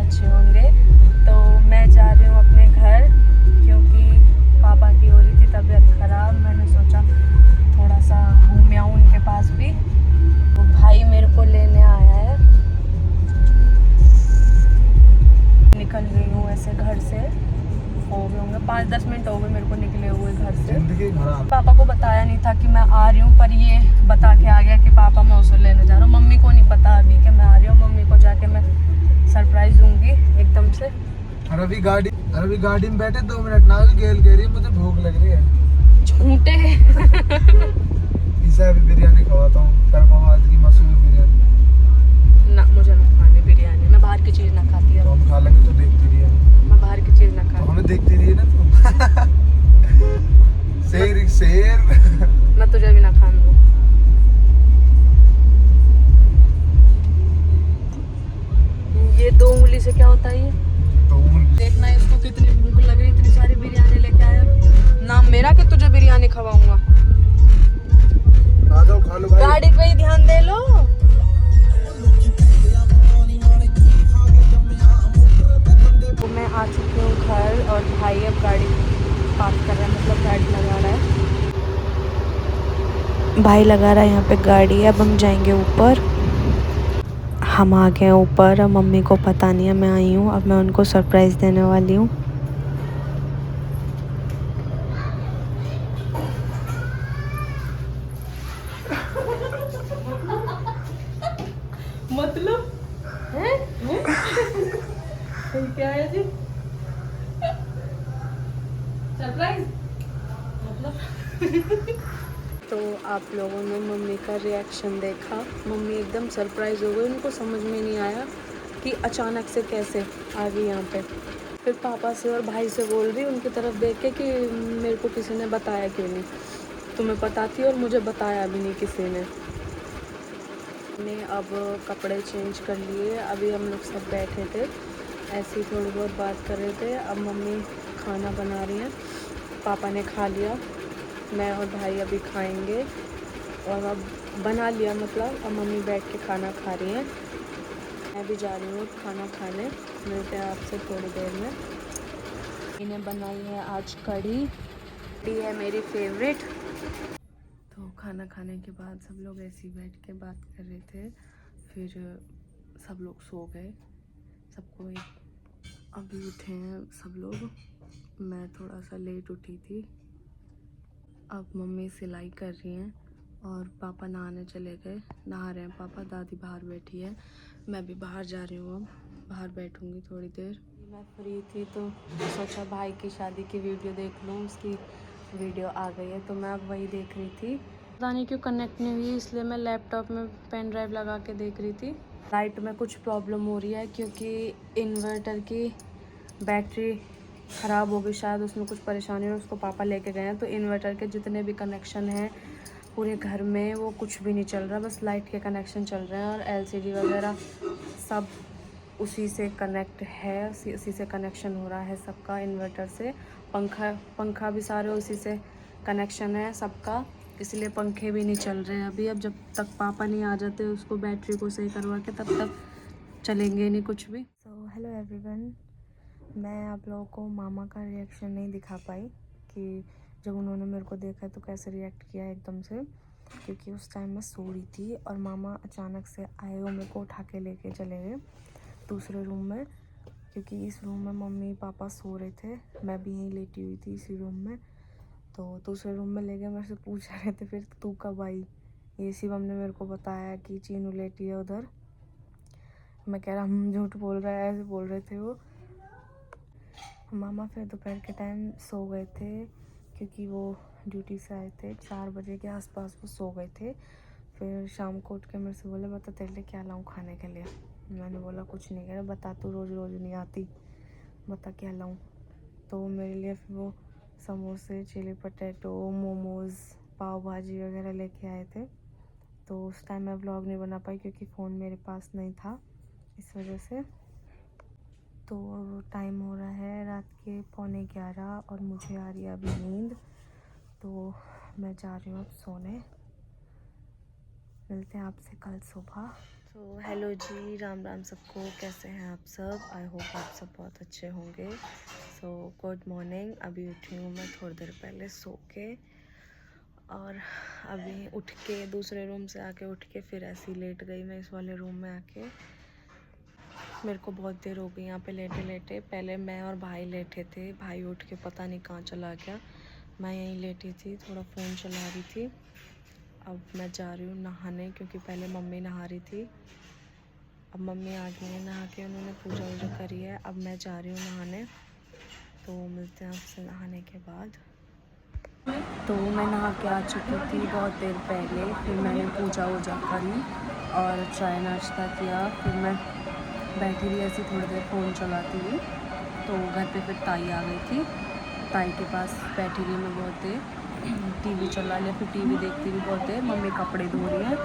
अच्छे होंगे। तो मैं जा रही हूँ अपने घर क्योंकि पापा की हो रही थी तबीयत ख़राब। मैंने सोचा थोड़ा सा घूम आऊँ उनके पास भी। तो भाई मेरे को लेने आया है। निकल रही हूँ ऐसे घर से, हो गए होंगे 5-10 मिनट हो गए मेरे को निकले हुए घर से। पापा को बताया नहीं था कि मैं आ रही हूँ, पर ये बता के आ गया कि पापा मैं उसे लेने जा रहा हूँ। मम्मी को नहीं पता अभी कि मैं आ रही हूँ। मम्मी को जाके मैं सरप्राइज दूंगी एकदम से। अभी गाड़ी में बैठे 2 मिनट ना भी गेल कह रही है मुझे भूख लग रही है। झूठे इसे अभी बिरयानी खवाता हूँ, फरमाबाद की मशहूर बिरयानी। ना मुझे ना खानी बिरयानी, मैं बाहर की चीज़ ना खाती। तो हम खा लेंगे, तो देखती रही है। मैं बाहर की चीज़ ना तो खाती। हमें देखती रही है ना तुम। शेर मैं तुझे भी ना खान दूँ। ये 2 उंगली से क्या होता है ये? तो देखना इसको कितनी भूख लग रही, इतनी सारी बिरयानी लेके आया। नाम मेरा कि तुझे बिरयानी खवाऊंगा। आ जाओ, खा लो भाई। गाड़ी पे ही ध्यान दे लो। तो मैं आ चुकी हूँ घर और भाई अब गाड़ी पार्क कर रहा है, मतलब गाड़ी लगा रहा है। भाई लगा रहा है यहाँ पे गाड़ी। अब हम जाएंगे ऊपर। हम आ गए ऊपर। अब मम्मी को पता नहीं है मैं आई हूँ। अब मैं उनको सरप्राइज़ देने वाली हूँ। मतलब है? क्या है जी? सरप्राइज मतलब। तो आप लोगों ने मम्मी का रिएक्शन देखा। मम्मी एकदम सरप्राइज हो गई। उनको समझ में नहीं आया कि अचानक से कैसे आ गई यहाँ पे। फिर पापा से और भाई से बोल रही उनकी तरफ देख के कि मेरे को किसी ने बताया क्यों नहीं, तुम्हें बताती और मुझे बताया भी नहीं किसी ने। हमने अब कपड़े चेंज कर लिए। अभी हम लोग सब बैठे थे, ऐसे ही थोड़ी बहुत बात कर रहे थे। अब मम्मी खाना बना रही हैं। पापा ने खा लिया, मैं और भाई अभी खाएंगे। और अब बना लिया, मतलब अब मम्मी बैठ के खाना खा रही हैं। मैं भी जा रही हूँ खाना खाने। मिलते हैं आपसे थोड़ी देर में। इन्हें बनाई है आज कढ़ी। कढ़ी है मेरी फेवरेट। तो खाना खाने के बाद सब लोग ऐसे ही बैठ के बात कर रहे थे। फिर सब लोग सो गए। सबको अभी उठे हैं सब लोग। मैं थोड़ा सा लेट उठी थी। अब मम्मी सिलाई कर रही हैं और पापा नहाने चले गए। नहा रहे हैं पापा, दादी बाहर बैठी है। मैं भी बाहर जा रही हूँ। अब बाहर बैठूँगी थोड़ी देर। मैं फ्री थी तो सोचा भाई की शादी की वीडियो देख लूँ। उसकी वीडियो आ गई है तो मैं अब वही देख रही थी। पता नहीं क्यों कनेक्ट नहीं हुई, इसलिए मैं लैपटॉप में पेन ड्राइव लगा के देख रही थी। लाइट में कुछ प्रॉब्लम हो रही है क्योंकि इन्वर्टर की बैटरी ख़राब हो गई शायद, उसमें कुछ परेशानी है। उसको पापा लेके गए हैं। तो इन्वर्टर के जितने भी कनेक्शन हैं पूरे घर में वो कुछ भी नहीं चल रहा, बस लाइट के कनेक्शन चल रहे हैं। और एलसीडी वगैरह सब उसी से कनेक्ट है, उसी से कनेक्शन हो रहा है सबका इन्वर्टर से। पंखा भी सारे उसी से कनेक्शन है सबका, इसलिए पंखे भी नहीं चल रहे हैं अभी। अब जब तक पापा नहीं आ जाते उसको बैटरी को सही करवा के, तब तक चलेंगे नहीं कुछ भी। सो हेलो एवरीवन, मैं आप लोगों को मामा का रिएक्शन नहीं दिखा पाई कि जब उन्होंने मेरे को देखा तो कैसे रिएक्ट किया एकदम से, क्योंकि उस टाइम मैं सो रही थी और मामा अचानक से आए और मेरे को उठा के लेके चले गए दूसरे रूम में। क्योंकि इस रूम में मम्मी पापा सो रहे थे, मैं भी यहीं लेटी हुई थी इसी रूम में। तो दूसरे रूम में ले गए। मेरे से पूछ रहे थे फिर तू कब आई। ये शिवम ने मेरे को बताया कि चीनू लेटी है उधर। मैं कह रहा हम झूठ बोल रहा है, ऐसे बोल रहे थे वो। मामा फिर दोपहर के टाइम सो गए थे क्योंकि वो ड्यूटी से आए थे 4 बजे के आसपास वो सो गए थे। फिर शाम को उठ के मेरे से बोले बता तेरे लिए क्या लाऊं खाने के लिए। मैंने बोला कुछ नहीं। कह रहे बता तू रोज़ रोज़ नहीं आती, बता क्या लाऊं। तो मेरे लिए फिर वो समोसे, चिली पटेटो, मोमोज़, पाव भाजी वगैरह लेके आए थे। तो उस टाइम मैं व्लॉग नहीं बना पाई क्योंकि फ़ोन मेरे पास नहीं था, इस वजह से। तो टाइम हो रहा है रात के 11:15 और मुझे आ रही है अभी नींद। तो मैं जा रही हूँ अब सोने। मिलते हैं आपसे कल सुबह। तो हेलो जी, राम राम सबको। कैसे हैं आप सब? आई होप आप सब बहुत अच्छे होंगे। So good morning. अभी उठी हूँ मैं थोड़ी देर पहले सो के, और अभी उठ के दूसरे रूम से आके उठ के फिर ऐसे ही लेट गई मैं इस वाले रूम में आके। मेरे को बहुत देर हो गई यहाँ पे लेटे लेटे। पहले मैं और भाई लेटे थे, भाई उठ के पता नहीं कहाँ चला गया। मैं यहीं लेटी थी, थोड़ा फ़ोन चला रही थी। अब मैं जा रही हूँ नहाने, क्योंकि पहले मम्मी नहा रही थी। अब मम्मी आ गई है नहा के, उन्होंने पूजा वूजा करी है। अब मैं जा रही हूँ नहाने, तो मिलते हैं आपसे नहाने के बाद। तो मैं नहा के आ चुकी थी बहुत देर पहले। फिर मैंने पूजा वूजा करी और चाय नाश्ता किया। फिर मैं बैठी रही ऐसी थोड़ी देर फ़ोन चलाती हुई। तो घर पे फिर ताई आ गई थी, ताई के पास बैठी रही मैं बहुत देर। टीवी चला लिया, फिर टीवी देखती रही बहुत देर। मम्मी कपड़े धो रही हैं,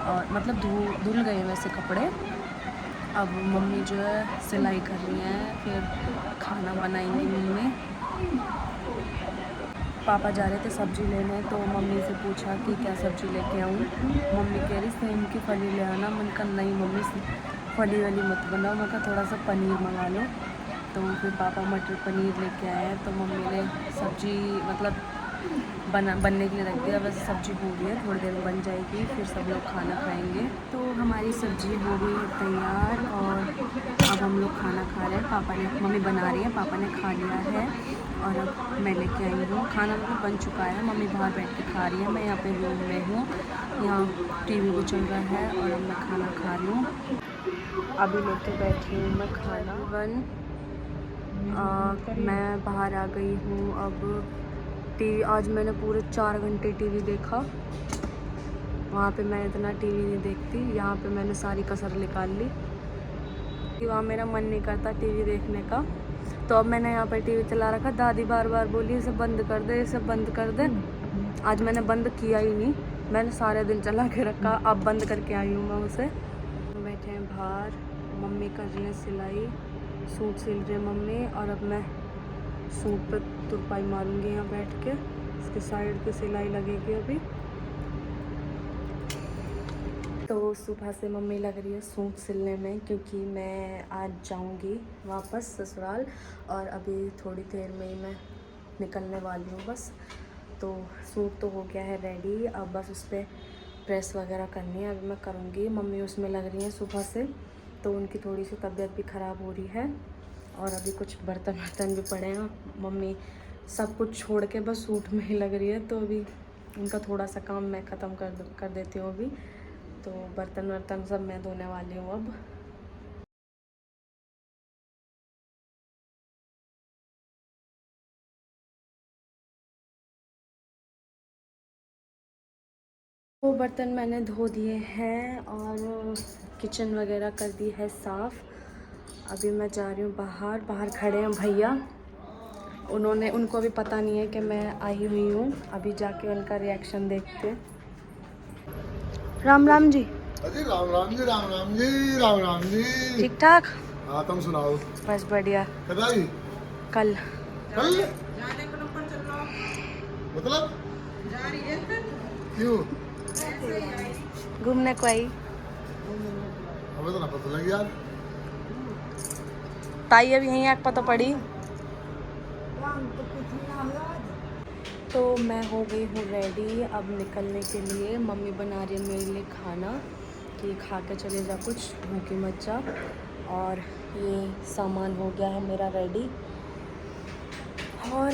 और मतलब धुल गए हैं वैसे कपड़े। अब मम्मी जो है सिलाई कर रही हैं, फिर खाना बनाएंगी मम्मी। पापा जा रहे थे सब्ज़ी लेने, तो मम्मी से पूछा कि क्या सब्ज़ी लेके आऊँ। मम्मी कह रही सेम की फली ले आना। मैंने कहा नहीं मम्मी, फली वाली मत बनाओ। मैं कहा थोड़ा सा पनीर मंगा लो। तो फिर पापा मटर पनीर लेके आए हैं। तो मम्मी ने सब्ज़ी मतलब बनने के लिए रख दिया। बस सब्ज़ी हो गई है, थोड़ी देर में बन जाएगी, फिर सब लोग खाना खाएंगे। तो हमारी सब्ज़ी हो गई है तैयार, और अब हम लोग खाना खा रहे हैं। पापा ने, मम्मी बना रही है, पापा ने खा लिया है, और अब मैं लेके आई हूँ खाना। मतलब बन चुका है, मम्मी बाहर बैठ के खा रही है, मैं यहाँ पे रूम में हूँ। यहाँ टीवी भी चल रहा है, और अब मैं खाना खा रही हूँ। अभी लेके बैठी हूँ मैं खाना। मैं बाहर आ गई हूँ। अब टीवी, आज मैंने पूरे 4 घंटे टीवी देखा। वहाँ पे मैं इतना टीवी नहीं देखती, यहाँ पे मैंने सारी कसर निकाल ली कि वहाँ मेरा मन नहीं करता टीवी देखने का। तो अब मैंने यहाँ पर टीवी चला रखा। दादी बार बार बोली इसे बंद कर दे, इसे बंद कर दे। आज मैंने बंद किया ही नहीं, मैंने सारे दिन चला के रखा। अब बंद करके आई हूँ मैं उसे। बैठे हैं बाहर, मम्मी कर रही है सिलाई, सूट सिल रही है मम्मी। और अब मैं सूट पर तुरपाई मारूंगी यहाँ बैठ के। इसके साइड पे सिलाई लगेगी अभी। तो सुबह से मम्मी लग रही है सूट सिलने में, क्योंकि मैं आज जाऊंगी वापस ससुराल, और अभी थोड़ी देर में ही मैं निकलने वाली हूँ बस। तो सूट तो हो गया है रेडी, अब बस उस पर प्रेस वगैरह करनी है, अभी मैं करूँगी। मम्मी उसमें लग रही हैं सुबह से, तो उनकी थोड़ी सी तबीयत भी ख़राब हो रही है, और अभी कुछ बर्तन भी पड़े हैं। मम्मी सब कुछ छोड़ के बस सूट में ही लग रही है, तो अभी उनका थोड़ा सा काम मैं ख़त्म कर देती हूँ अभी। तो बर्तन वर्तन सब मैं धोने वाली हूँ अब। वो बर्तन मैंने धो दिए हैं, और किचन वगैरह कर दी है साफ़। अभी मैं जा रही हूँ बाहर। बाहर खड़े हैं भैया, उनको अभी पता नहीं है कि मैं आई हुई हूँ। अभी जाके उनका रिएक्शन देखते हैं। राम राम जी। अजी राम राम जी, राम राम जी, राम राम जी। ठीक ठाक? हाँ, तुम सुनाओ। बस बढ़िया। कदाई कल कल मतलब क्यों? घूमने को आई। हमें तो ना पता लग यार। ताई अभी यहीं आग पता पड़ी। तो मैं हो गई हूँ रेडी अब निकलने के लिए। मम्मी बना रही है मेरे लिए खाना कि खा के चले जा, कुछ भूखी मत जा। और ये सामान हो गया है मेरा रेडी। और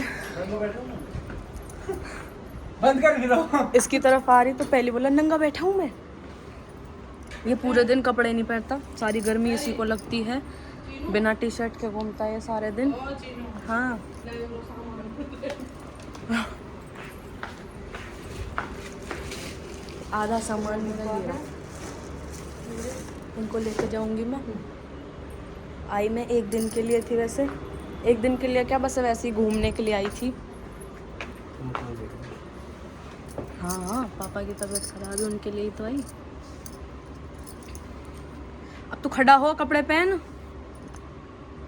बंद कर फिर इसकी तरफ आ रही तो पहले बोला नंगा बैठा हूँ मैं। ये पूरे दिन कपड़े नहीं पहनता, सारी गर्मी इसी को लगती है, बिना टी शर्ट के घूमता है सारे दिन। हाँ आधा सामान निकला, इनको लेके जाऊंगी मैं। आई मैं एक दिन के लिए थी, वैसे एक दिन के लिए क्या, बस वैसे ही घूमने के लिए आई थी। हाँ पापा की तबीयत खराब है, उनके लिए ही तो आई। अब तू खड़ा हो, कपड़े पहन।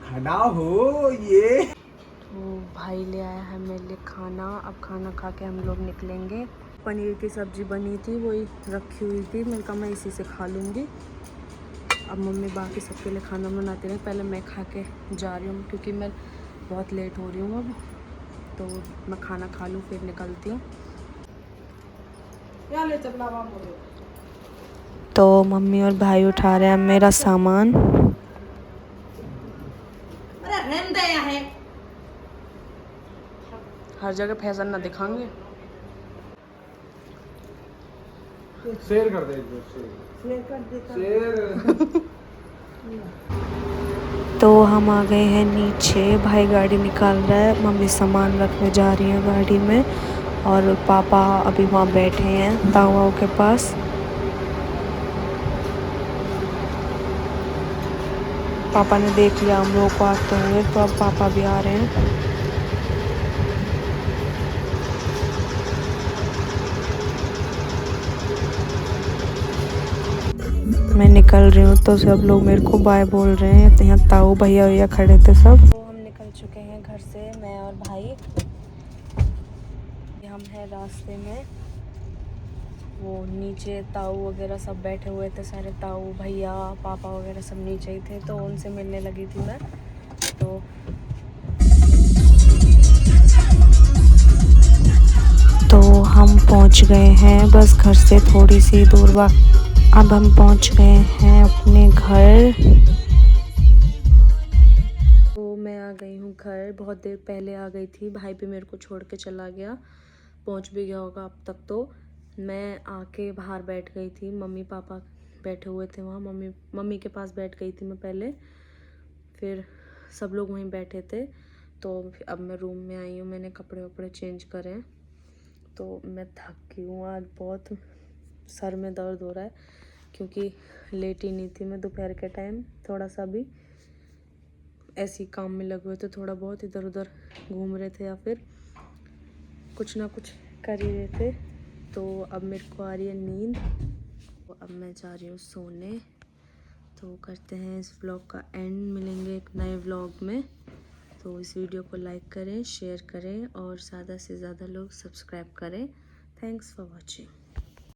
खड़ा हो ये। तो भाई ले आया है मेरे लिए खाना। अब खाना खा के हम लोग निकलेंगे। पनीर की सब्ज़ी बनी थी, वही रखी हुई थी, मैंने कहा मैं इसी से खा लूँगी। अब मम्मी बाकी सबके लिए खाना बनाती रही, पहले मैं खा के जा रही हूँ क्योंकि मैं बहुत लेट हो रही हूँ अब, तो मैं खाना खा लूँ फिर निकलती हूँ। तो मम्मी और भाई उठा रहे हैं मेरा सामान। हर जगह फैशन ना दिखाएंगे। शेयर कर दे, शेयर। तो हम आ गए हैं नीचे, भाई गाड़ी निकाल रहा है, मम्मी सामान रखने जा रही है गाड़ी में और पापा अभी वहाँ बैठे हैं ताऊ के पास। पापा ने देख लिया हम लोग को आते हुए, तो अब पापा भी आ रहे हैं। मैं निकल रही हूँ तो सब लोग मेरे को बाय बोल रहे हैं, तो यहाँ ताऊ भैया खड़े थे सब। तो हम निकल चुके हैं घर से, मैं और भाई। हम हैं रास्ते में, वो नीचे ताऊ वगैरह सब बैठे हुए थे, सारे ताऊ भैया पापा वगैरह सब नीचे ही थे, तो उनसे मिलने लगी थी मैं। तो हम पहुंच गए हैं बस घर से थोड़ी सी दूर। अब हम पहुंच गए हैं अपने घर। तो मैं आ गई हूँ घर, बहुत देर पहले आ गई थी, भाई भी मेरे को छोड़ के चला गया, पहुंच भी गया होगा अब तक। तो मैं आके बाहर बैठ गई थी, मम्मी पापा बैठे हुए थे वहाँ, मम्मी के पास बैठ गई थी मैं पहले, फिर सब लोग वहीं बैठे थे। तो अब मैं रूम में आई हूँ, मैंने कपड़े वपड़े चेंज करे, तो मैं थक गई हूँ आज, बहुत सर में दर्द हो रहा है क्योंकि लेट ही नहीं थी मैं दोपहर के टाइम, थोड़ा सा भी ऐसी काम में लगे हुए थे, थोड़ा बहुत इधर उधर घूम रहे थे या फिर कुछ ना कुछ कर ही रहे थे। तो अब मेरे को आ रही है नींद, तो अब मैं जा रही हूँ सोने। तो करते हैं इस व्लॉग का एंड, मिलेंगे एक नए व्लॉग में। तो इस वीडियो को लाइक करें, शेयर करें और ज़्यादा से ज़्यादा लोग सब्सक्राइब करें। Thanks for watching.